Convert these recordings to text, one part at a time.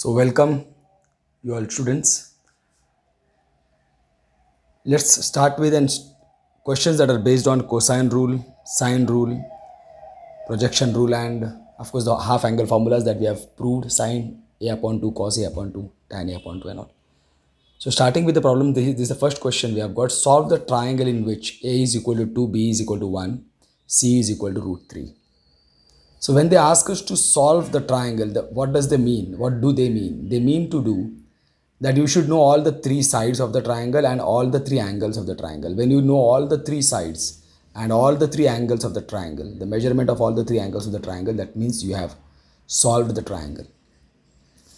So welcome you all students. Let's start with questions that are based on cosine rule, sine rule, projection rule, and of course the half angle formulas that we have proved: sine a upon 2, cos a upon 2, tan a upon 2 and all. So starting with the problem, this is the first question we have got. Solve the triangle in which a is equal to 2, b is equal to 1, c is equal to root 3. So when they ask us to solve the triangle, what does they mean? What do they mean? They mean to do that you should know all the three sides of the triangle and all the three angles of the triangle. When you know all the three sides and all the three angles of the triangle, the measurement of all the three angles of the triangle, that means you have solved the triangle.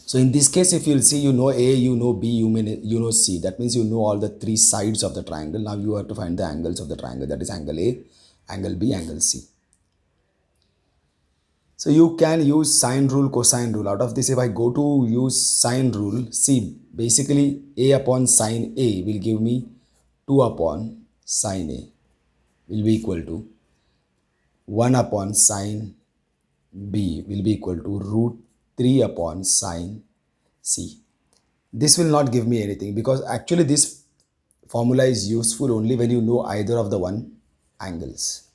So in this case, if you'll see, you know A, you know B, you know C. That means you know all the three sides of the triangle. Now you have to find the angles of the triangle. That is angle A, angle B, angle C. So you can use sine rule, cosine rule. Out of this, if I go to use sine rule, see, basically A upon sine A will give me 2 upon sine A will be equal to 1 upon sine B will be equal to root 3 upon sine C. This will not give me anything because actually this formula is useful only when you know either of the one angles.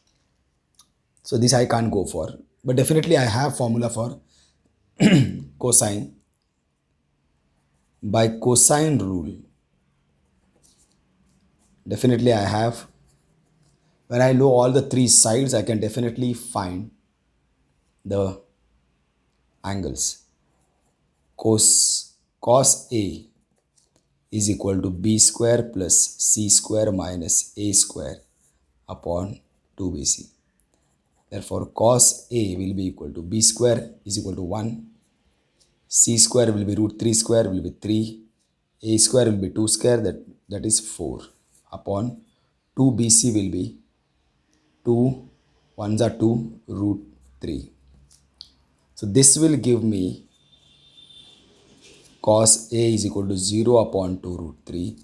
So this I can't go for, but definitely I have formula for cosine. By cosine rule, definitely I have, when I know all the three sides, I can definitely find the angles. Cos A is equal to B square plus C square minus A square upon 2BC. Therefore, cos A will be equal to B square is equal to 1. C square will be root 3 square will be 3. A square will be 2 square, that is 4 upon 2BC will be 2 ones are 2 root 3. So this will give me cos A is equal to 0 upon 2 root 3.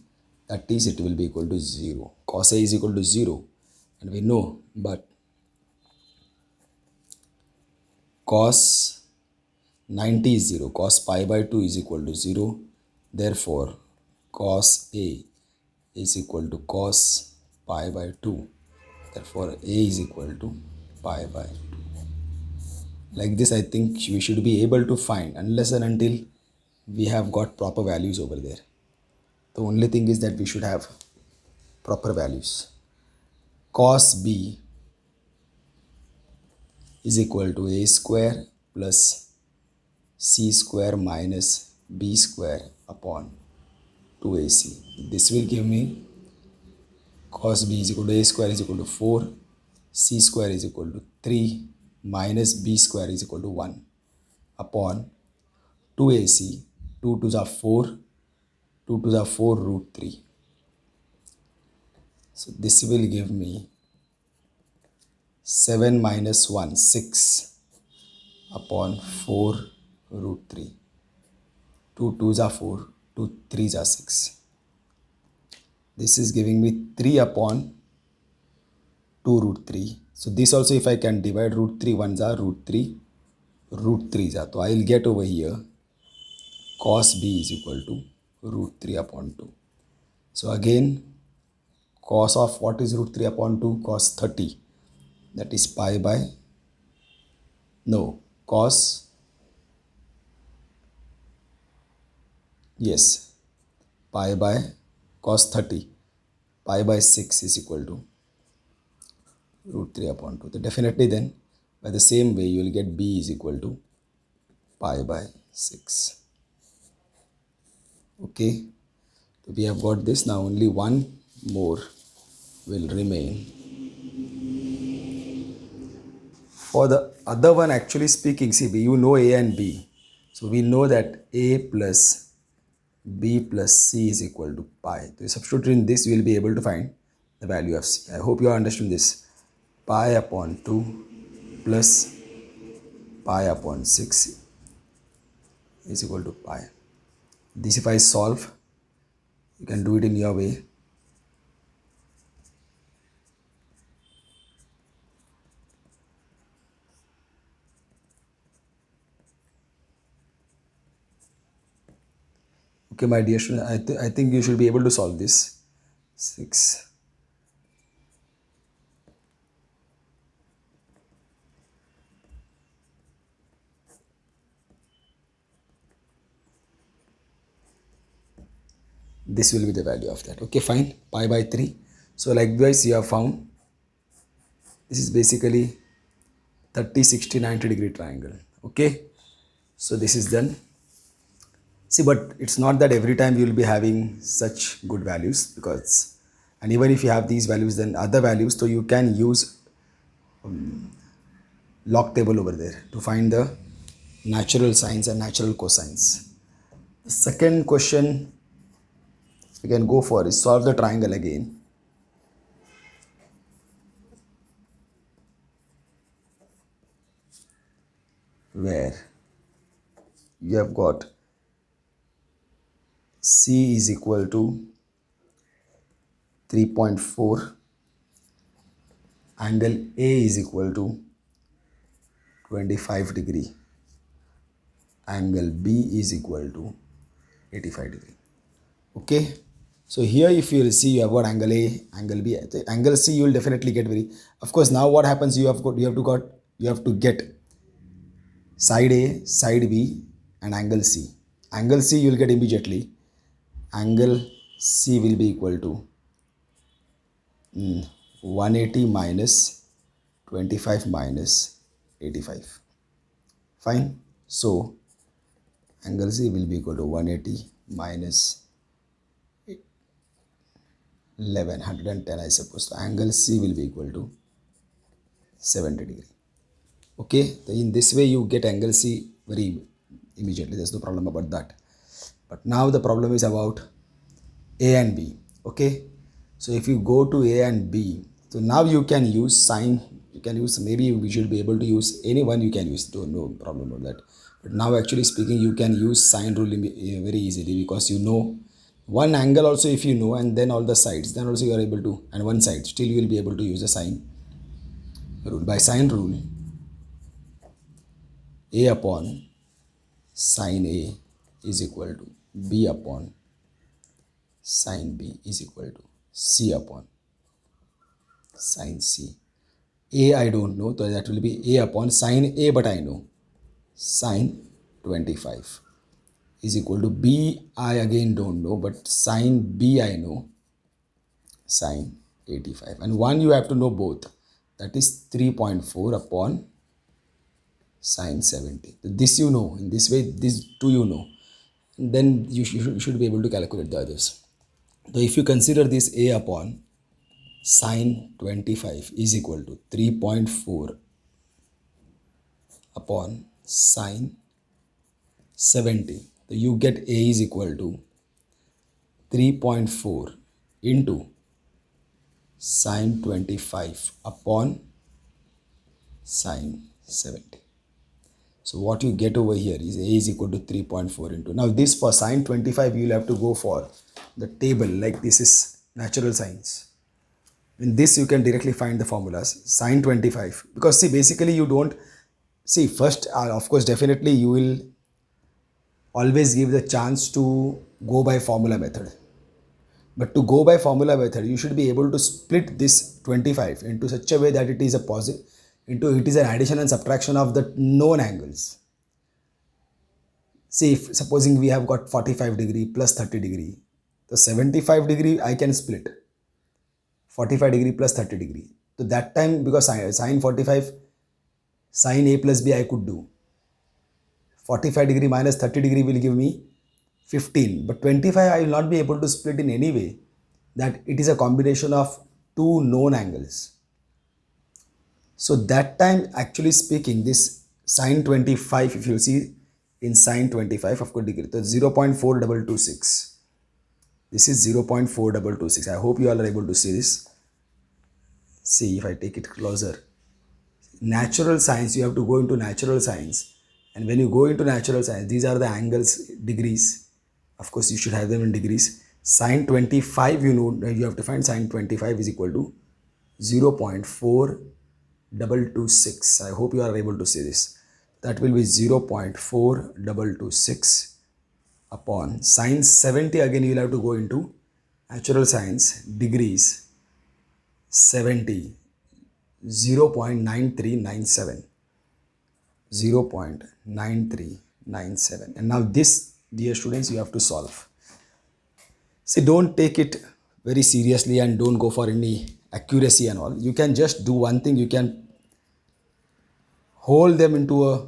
That is, it will be equal to 0. Cos A is equal to 0. And we know, but cos 90 is 0. Cos pi by 2 is equal to 0. Therefore, cos A is equal to cos pi by 2. Therefore, A is equal to pi by 2. Like this, I think we should be able to find unless and until we have got proper values over there. The only thing is that we should have proper values. Cos B is equal to A square plus C square minus B square upon 2AC. This will give me cos B is equal to A square is equal to 4, C square is equal to 3 minus B square is equal to 1 upon 2AC. 2 to the 4, 2 to the 4 root 3. So this will give me 7 minus 1, 6 upon 4 root 3. 2 2s are 4, 2 3s are 6. This is giving me 3 upon 2 root 3. So this also, if I can divide root 3 ones are root 3, root 3s are. So I will get over here cos B is equal to root 3 upon 2. So again, cos of what is root 3 upon 2? Cos 30. That is pi by, no, cos, yes, pi by cos 30. Pi by 6 is equal to root 3 upon 2. So definitely then, by the same way, you will get B is equal to pi by 6. Okay, so we have got this. Now only one more will remain. For the other one, actually speaking, see, you know A and B. So we know that A plus B plus C is equal to pi. So substitute in this, you will be able to find the value of C. I hope you understood this. Pi upon 2 plus pi upon 6 is equal to pi. This if I solve, you can do it in your way. Okay, my dear student, I think you should be able to solve this. 6. This will be the value of that. Okay, fine. Pi by 3. So likewise, you have found this is basically 30, 60, 90 degree triangle. Okay, so this is done. See, but it's not that every time you will be having such good values, because, and even if you have these values, then other values, so you can use log table over there to find the natural sines and natural cosines. The second question we can go for is solve the triangle again. Where you have got C is equal to 3.4, angle A is equal to 25 degree, angle B is equal to 85 degree. Okay, so here if you see you have got angle A, angle B, angle C you will definitely get very, of course. Now what happens, you have to get side A, side B and angle C. Angle C you will get immediately. Angle C will be equal to 180 minus 25 minus 85. Fine. So angle C will be equal to 180 minus 1110, I suppose. So angle C will be equal to 70 degree. Okay, in this way you get angle C very immediately. There's no problem about that. But now the problem is about A and B. Okay, so if you go to A and B, so now you can use sine. You can use, maybe we should be able to use any one you can use. No problem about that. But now actually speaking, you can use sine rule very easily, because you know one angle also if you know, and then all the sides, then also you are able to, and one side, still you will be able to use the sine rule. By sine rule, A upon sine A is equal to B upon sine B is equal to C upon sine C. A I don't know, so that will be A upon sine A, but I know sine 25 is equal to B. I again don't know, but sine B I know, sine 85. And one you have to know both, that is 3.4 upon sine 70. This you know, in this way, this two you know. And then you should be able to calculate the others. So if you consider this A upon sine 25 is equal to 3.4 upon sine 70, so you get A is equal to 3.4 into sine 25 upon sine 70. So what you get over here is A is equal to 3.4 into. Now this for sine 25 you will have to go for the table, like this is natural sines. In this you can directly find the formulas. Sine 25, because see basically you don't see first, of course definitely you will always give the chance to go by formula method. But to go by formula method, you should be able to split this 25 into such a way that it is a positive, it is an addition and subtraction of the known angles. See, if supposing we have got 45 degree plus 30 degree, the 75 degree I can split 45 degree plus 30 degree. So that time, because sine 45, sine A plus B I could do. 45 degree minus 30 degree will give me 15, but 25 I will not be able to split in any way, that it is a combination of two known angles. So that time actually speaking, this sine 25, if you see in sine 25 of course degree, so 0.4226. This is 0.4226. I hope you all are able to see this. See, if I take it closer, natural science, you have to go into natural science, and when you go into natural science, these are the angles, degrees. Of course you should have them in degrees. Sine 25, you know, you have to find sine 25 is equal to 0.4226. I hope you are able to see this. That will be 0.4226 upon sine 70. Again you will have to go into natural science, degrees, 70, 0.9397, 0.9397. And now this, dear students, you have to solve. See, don't take it very seriously and don't go for any accuracy and all. You can just do one thing. You can hold them into a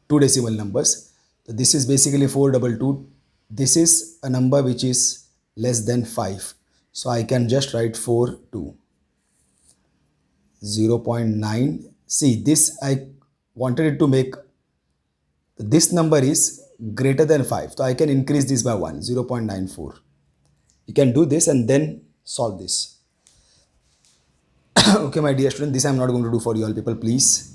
two decimal numbers. So this is basically 422. This is a number which is less than 5. So I can just write 4 2. 0.9. See, this I wanted it to make, this number is greater than 5. So I can increase this by 1, 0.94. You can do this and then solve this. Okay, my dear student, this I am not going to do for you all people, please.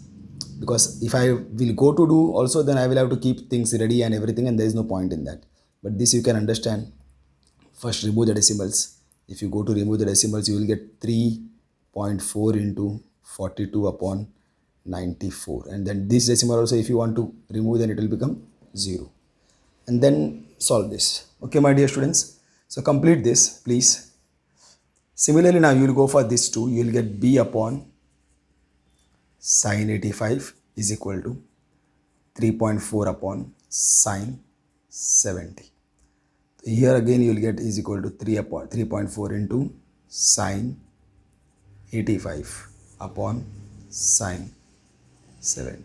Because if I will go to do also, then I will have to keep things ready and everything, and there is no point in that. But this you can understand. First remove the decimals. If you go to remove the decimals, you will get 3.4 into 42 upon 94. And then this decimal also, if you want to remove, then it will become 0. And then solve this. Okay, my dear students. So complete this, please. Similarly, now you will go for this too. You will get b upon sine 85 is equal to 3.4 upon sine 70. Here again you will get is equal to 3.4 into sine 85 upon sine 70.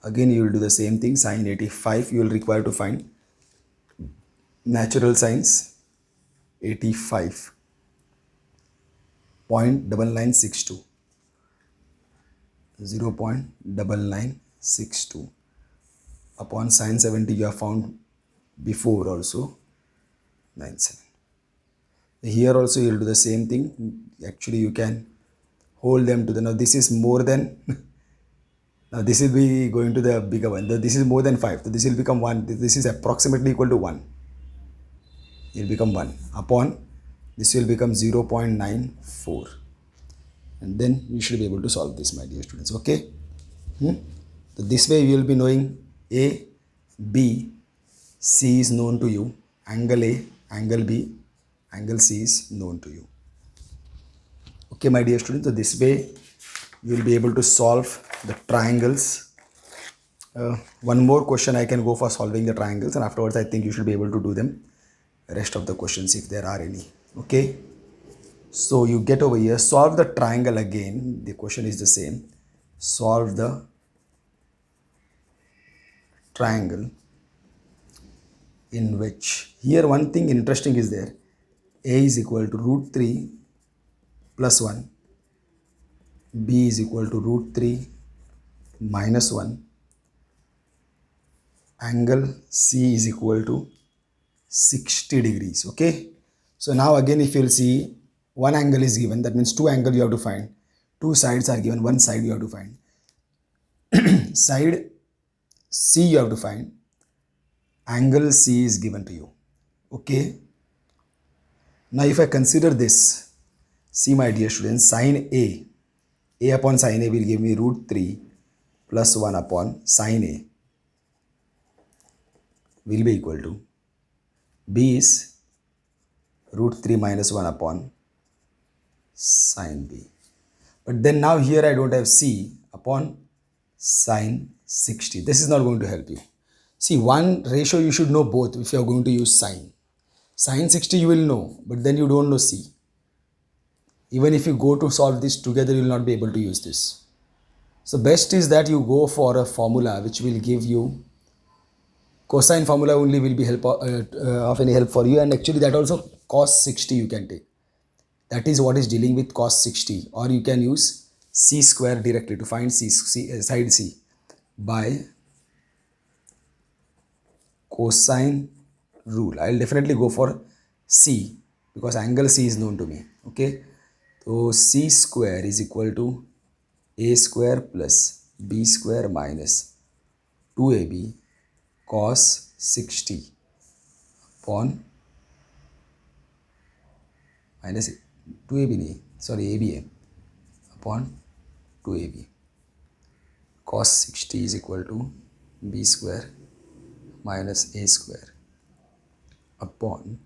Again you will do the same thing. Sine 85 you will require to find natural sines 85.9962, 0.9962 upon sine 70 you have found before also 97. Here also you will do the same thing. Actually you can hold them to the, now this is more than now this will be going to the bigger one. This is more than 5, so this will become 1. This is approximately equal to 1. It will become 1 upon this will become 0.94, and then you should be able to solve this, my dear students. Okay. So this way you will be knowing A, B, C is known to you, angle A, angle B, angle C is known to you. Okay, my dear students, so this way you will be able to solve the triangles. One more question I can go for solving the triangles, and afterwards I think you should be able to do them rest of the questions if there are any. Okay, so you get over here, solve the triangle again. The question is the same. Solve the triangle in which, here one thing interesting is there. A is equal to root 3 plus 1, B is equal to root 3 minus 1, angle C is equal to 60 degrees. Okay, so now again if you'll see, one angle is given, that means two angles you have to find. Two sides are given, one side you have to find. Side C you have to find, angle C is given to you. Okay, now if I consider this, see my dear students, sine A upon sine A will give me root 3 plus 1 upon sine A will be equal to, B is root 3 minus 1 upon sine B. But then now here I don't have C upon sine 60. This is not going to help you. See, one ratio you should know both if you are going to use sine. Sine 60 you will know, but then you don't know C. Even if you go to solve this together, you will not be able to use this. So best is that you go for a formula which will give you, cosine formula only will be of any help for you, and actually that also cos 60 you can take. That is what is dealing with cos 60, or you can use C square directly to find side C by cosine rule. I will definitely go for C because angle C is known to me. Okay, so C square is equal to A square plus B square minus 2AB cos 60 upon minus 2AB, sorry, ABA upon 2AB. Cos 60 is equal to b square minus a square upon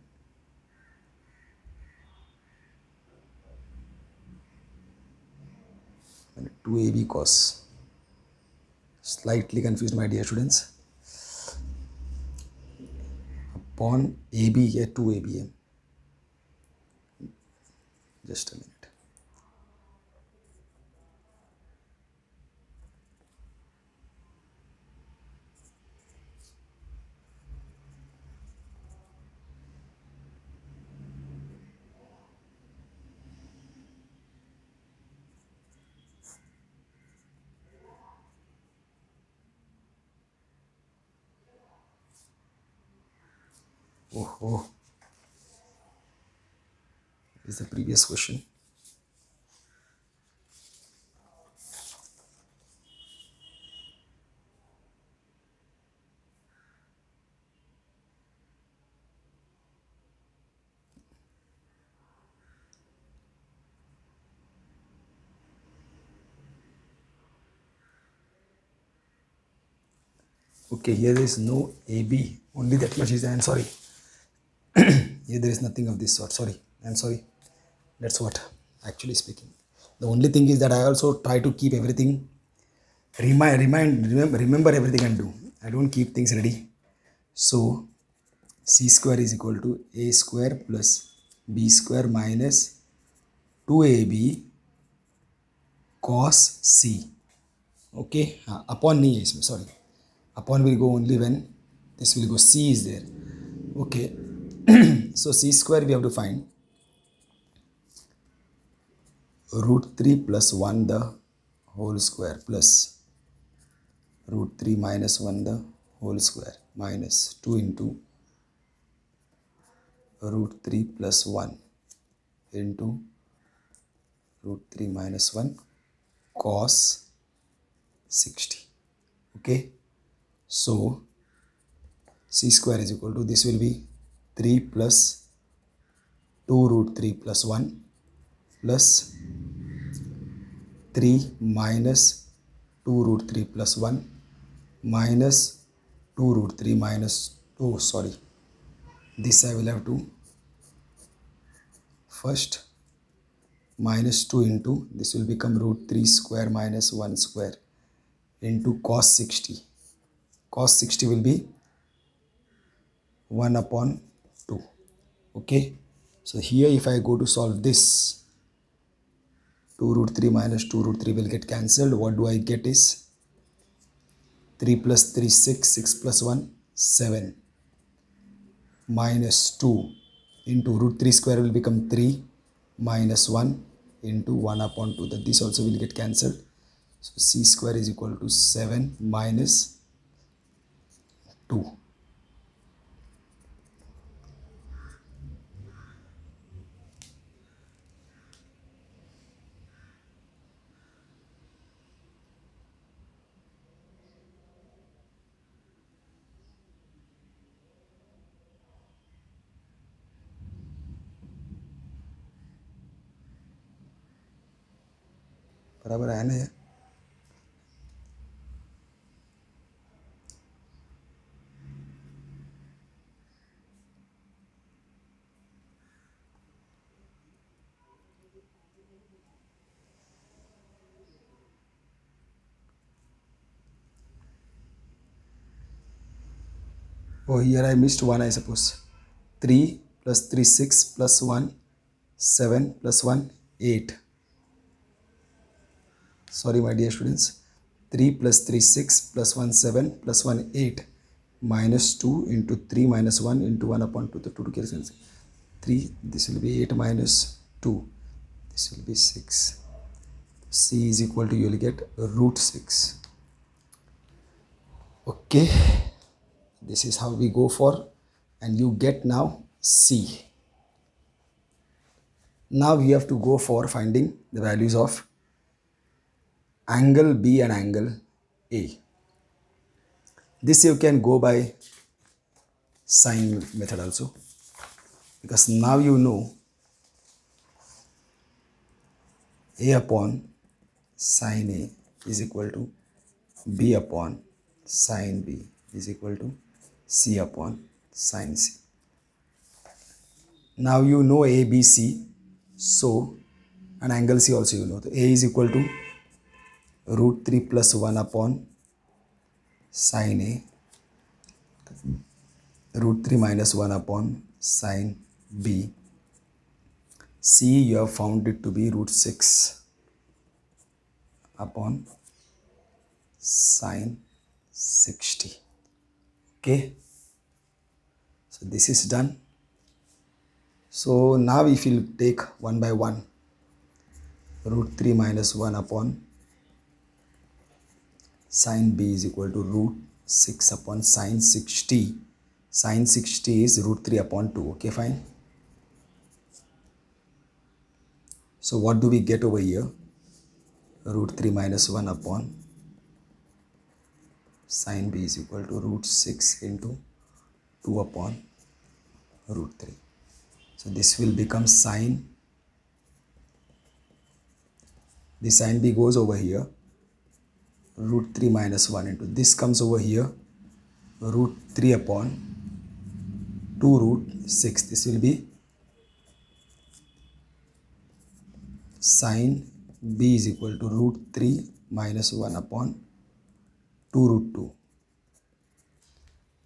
2ab cos. Slightly confused, my dear students. Upon ab या 2ab है. Just a minute. Oh, is the previous question. Okay, here there is no AB, only that much is, I am sorry. Here there is nothing of this sort, sorry, I am sorry. That's what, actually speaking. The only thing is that I also try to keep everything, remember everything and do. I don't keep things ready. So, c square is equal to a square plus b square minus 2ab cos c. Okay, upon नहीं है इसमें, sorry. Upon will go only when this will go, c is there. Okay, so c square we have to find root 3 plus 1 the whole square plus root 3 minus 1 the whole square minus 2 into root 3 plus 1 into root 3 minus 1 cos 60. Okay, so c square is equal to, this will be 3 plus 2 root 3 plus 1 plus 3 minus 2 root 3 plus 1 minus 2 root 3 minus, oh sorry, this I will have to first minus 2 into, this will become root 3 square minus 1 square into cos 60. Cos 60 will be 1 upon 2. Okay, so here if I go to solve this, 2 root 3 minus 2 root 3 will get cancelled. What do I get is 3 plus 3 6, 6 plus 1 7 minus 2 into root 3 square will become 3 minus 1 into 1 upon 2. That this also will get cancelled. So c square is equal to 7 minus 2. बराबर है ना? Oh, here I missed 1, I suppose. 3 plus 3 6 plus 1 7 plus 1 8. Sorry my dear students. 3 plus 3 6 plus 1 7 plus 1 8 minus 2 into 3 minus 1 into 1 upon 2. The 2 cancels. 3, this will be 8 minus 2. This will be 6. C is equal to, you will get root 6. Okay, this is how we go for, and you get now C. Now we have to go for finding the values of angle B and angle A. This you can go by sine method also, because now you know A upon sine A is equal to B upon sine B is equal to C upon sine C. Now you know A, B, C, so and angle C also you know. So A is equal to root 3 plus 1 upon sine A, root 3 minus 1 upon sine B. C you have found it to be root 6 upon sine 60. Okay, so this is done. So now if you take 1 by 1, root 3 minus 1 upon sine B is equal to root 6 upon sine 60. Sine 60 is root 3 upon 2. Okay, fine. So what do we get over here? Root 3 minus 1 upon sine B is equal to root 6 into 2 upon root 3. So this will become sine, the sine B goes over here, root 3 minus 1 into this comes over here, root 3 upon 2 root 6. This will be sine B is equal to root 3 minus 1 upon 2 root 2.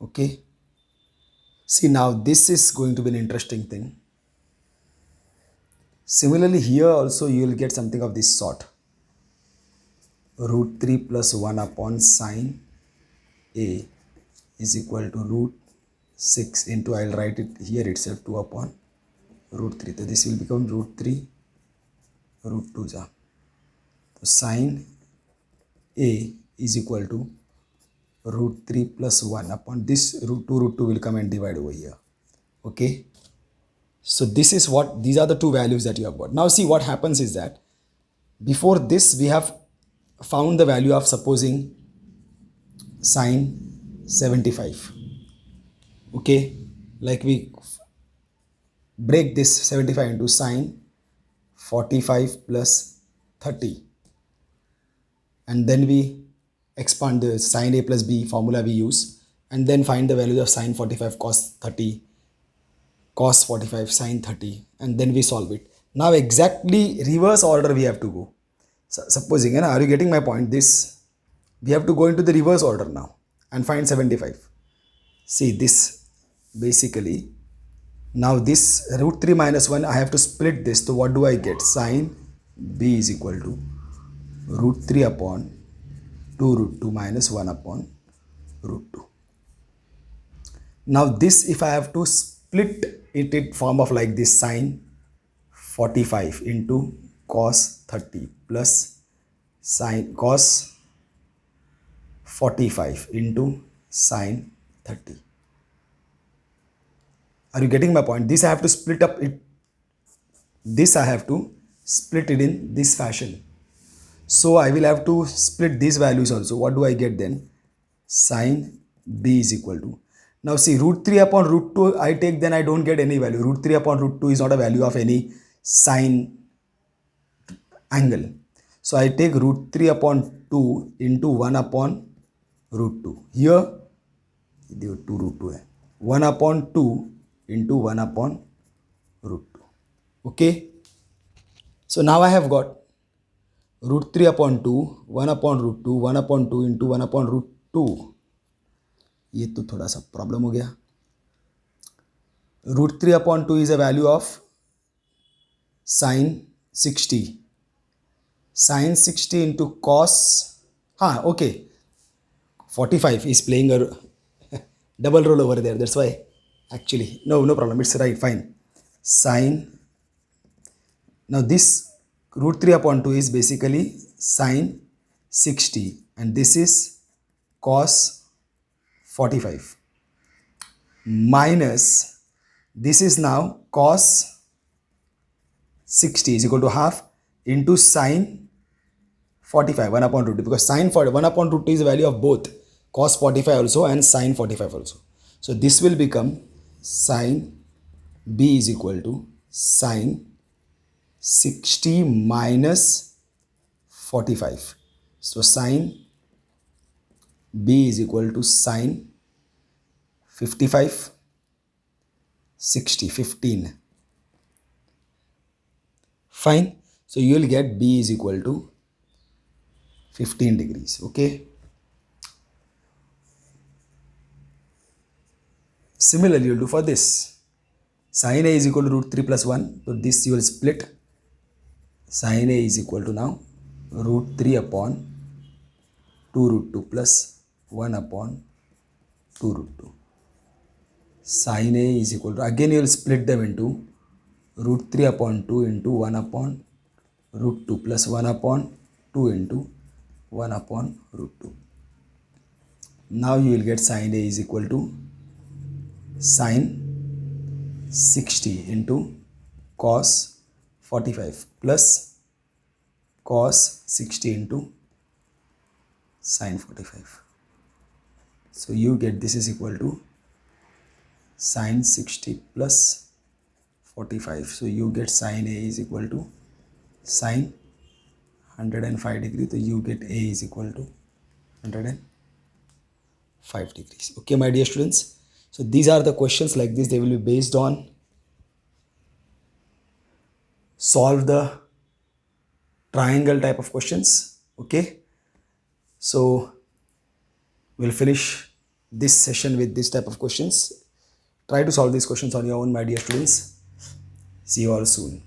Okay. See, now this is going to be an interesting thing. Similarly, here also you will get something of this sort. Root 3 plus 1 upon sine A is equal to root 6 into, I will write it here itself, 2 upon root 3. So this will become root 3 root 2. So sine A is equal to root 3 plus 1 upon this root 2 will come and divide over here. Okay. So this is what, these are the two values that you have got. Now see what happens is that before this we have found the value of supposing sine 75. Okay. Like we break this 75 into sine 45 plus 30. And then we expand the sine A plus B formula we use and then find the value of sine 45 cos 30, cos 45 sine 30, and then we solve it. Now exactly reverse order we have to go. So, supposing, are you getting my point? This, we have to go into the reverse order now and find 75. See this, basically, now this root 3 minus 1, I have to split this. So what do I get? Sine B is equal to root 3 upon 2 root 2 minus 1 upon root 2. Now this, if I have to split it in form of like this, sine 45 into cos 30 plus sine cos 45 into sine 30. Are you getting my point? This I have to split up it. This I have to split it in this fashion. So I will have to split these values also. What do I get then? Sine B is equal to. Now see, root 3 upon root 2 I take, then I don't get any value. Root 3 upon root 2 is not a value of any sine angle. So I take root 3 upon 2 into 1 upon root 2. Here, 2 root 2 hai. 1 upon 2 into 1 upon root 2. Okay. So now I have got root 3 upon 2, 1 upon root 2, 1 upon 2 into 1 upon root 2. ये तो थोड़ा सा problem हो गया. Root 3 upon 2 is a value of sine 60. Sine 60 into cos, okay, 45 is playing a double role over there. That's why, actually, no problem. It's right, fine. Sine, now this root 3 upon 2 is basically sine 60 and this is cos 45 minus this is now cos 60 is equal to half into sine 45 1 upon root 2, because sine 1 upon root 2 is the value of both cos 45 also and sine 45 also. So this will become sine B is equal to sine 60 minus 45. So sine b is equal to sine 55, 60, 15. Fine. So you will get b is equal to 15 degrees. Okay. Similarly, you will do for this. Sin a is equal to root 3 plus 1. So this you will split. Sin a is equal to now root 3 upon 2 root 2 plus 1 upon 2 root 2. Sin a is equal to, again you will split them into root 3 upon 2 into 1 upon root 2 plus 1 upon 2 into 1 upon root 2. Now you will get sin a is equal to sin 60 into cos 45 plus cos 60 into sin 45. So you get this is equal to sin 60 plus 45. So you get sin a is equal to sin 105 degrees. So you get a is equal to 105 degrees. Okay, my dear students. So these are the questions like this. They will be based on solve the triangle type of questions. Okay. So we'll finish this session with this type of questions. Try to solve these questions on your own, my dear students. See you all soon.